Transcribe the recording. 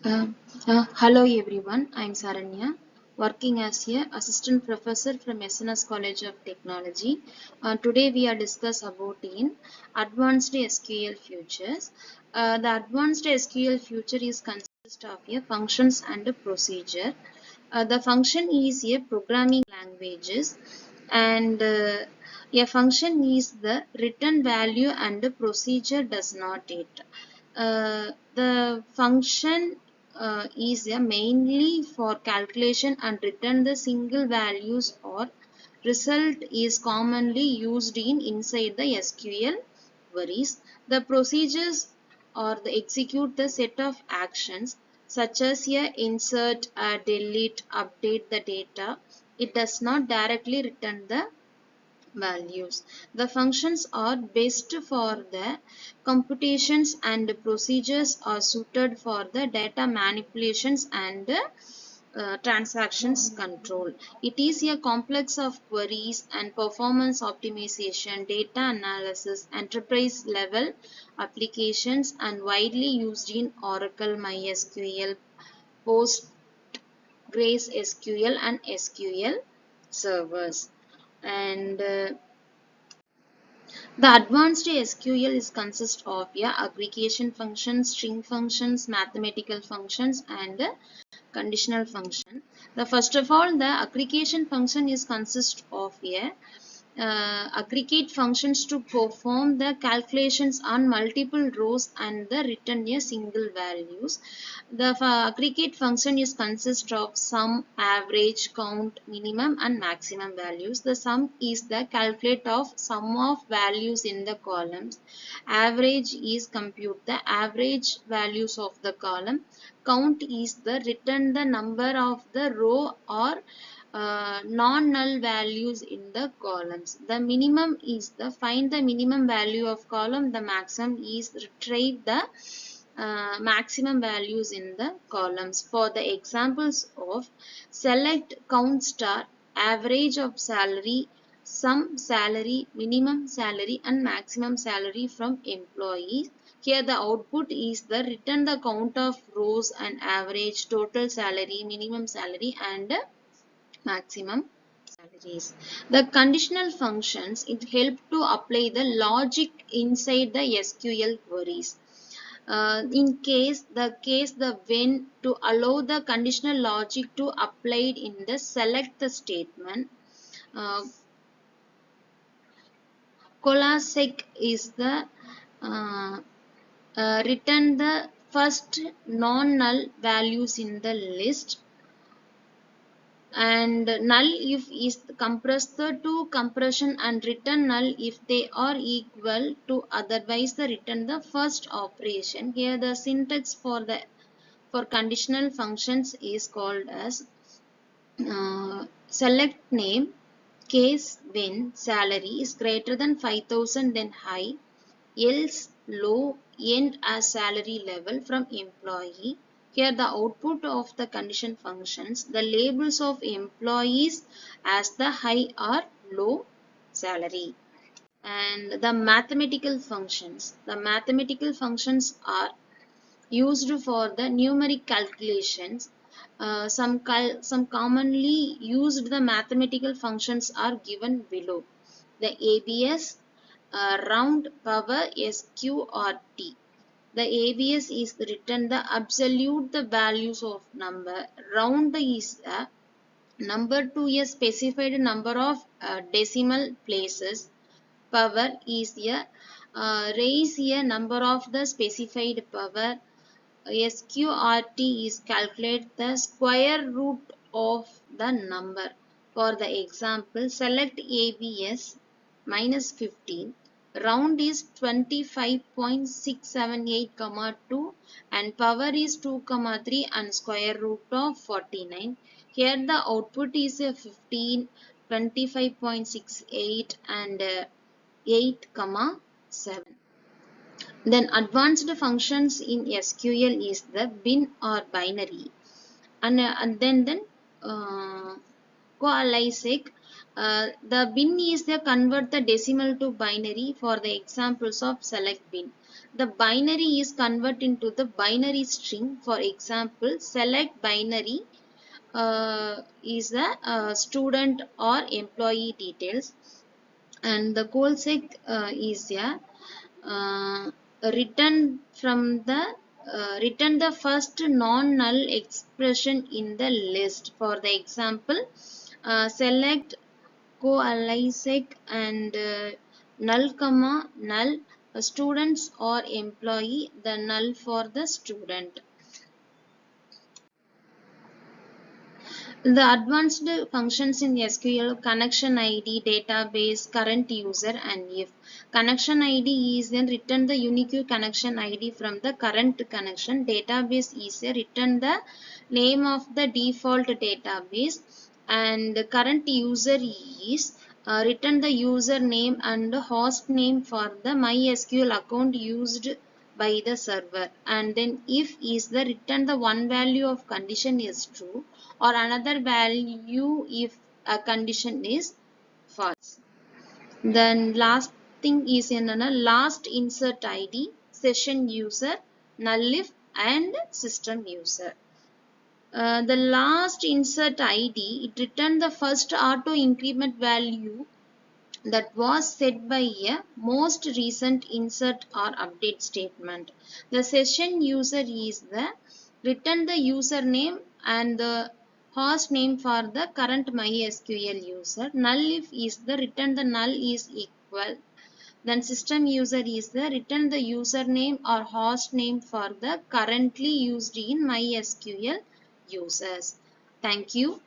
Uh, Hello everyone, I'm Saranya, working as a assistant professor from SNS College of Technology. Today we are discuss about in advanced SQL features. The advanced SQL feature is consist of a functions and a procedure. The function is a programming languages and a function is the return value and the procedure does not it. The function is mainly for calculation and return the single values or result is commonly used in inside the SQL queries. The procedures or the execute the set of actions such as a insert, delete, update the data. It does not directly return the values. The functions are best for the computations and procedures are suited for the data manipulations and transactions control. It is a complex of queries and performance optimization, data analysis, enterprise level applications and widely used in Oracle, MySQL, PostgreSQL and SQL servers. And the advanced SQL is consist of aggregation functions, string functions, mathematical functions, and conditional function. The first of all, the aggregation function is consist of aggregate functions to perform the calculations on multiple rows and the return a single values. The aggregate function is consist of sum, average, count, minimum and maximum values. The sum is the calculate of sum of values in the columns. Average is compute the average values of the column. Count is the return the number of the row or non-null values in the columns. The minimum is the find the minimum value of column. The maximum is retrieve the maximum values in the columns. For the examples of select count star, average of salary, sum salary, minimum salary and maximum salary from employees. Here the output is the return the count of rows and average, total salary, minimum salary and maximum salaries. The conditional functions, it help to apply the logic inside the SQL queries. In case the when to allow the conditional logic to applied in the select the statement. Uh, Colasec is the uh, return the first non-null values in the list, and null if is compressed to compression and return null if they are equal to, otherwise the return the first operation. Here the syntax for conditional functions is called as select name case when salary is greater than 5,000 then high, else low, end as salary level from employee. Here the output of the condition functions, the labels of employees as the high or low salary. And the mathematical functions. The mathematical functions are used for the numeric calculations. Some commonly used the mathematical functions are given below. The ABS, round, power, SQRT. The ABS is written the absolute the values of number. Round is a number to a specified number of decimal places. Power is a raise a number of the specified power. SQRT is calculate the square root of the number. For the example, select ABS minus 15. Round is 25.678, 2 and power is 2, 3 and square root of 49. Here the output is 15, 25.68 and 8, 7. Then advanced functions in SQL is the bin or binary, and then coalescing. The bin is the convert the decimal to binary for the examples of select bin. the binary is converted into the binary string. For example, select binary is the student or employee details, and the callsec is a uh, return from the return the first non-null expression in the list. For the example, select coalescec and null comma null students or employee, the null for the student. The advanced functions in SQL: connection ID, database, current user, and if. Connection ID is then return the unique connection ID from the current connection. Database is a return the name of the default database, and current user is return the username and host name for the MySQL account used by the server. And then if is the return the one value of condition is true, or another value if a condition is false. Then last thing is in a last insert ID, session user, null if, and system user. The last insert ID, it returned the first auto increment value that was set by a most recent insert or update statement. The session user is the return the username and the host name for the current MySQL user. Null if is the return the null is equal. Then system user is the return the username or host name for the currently used in MySQL users. Thank you.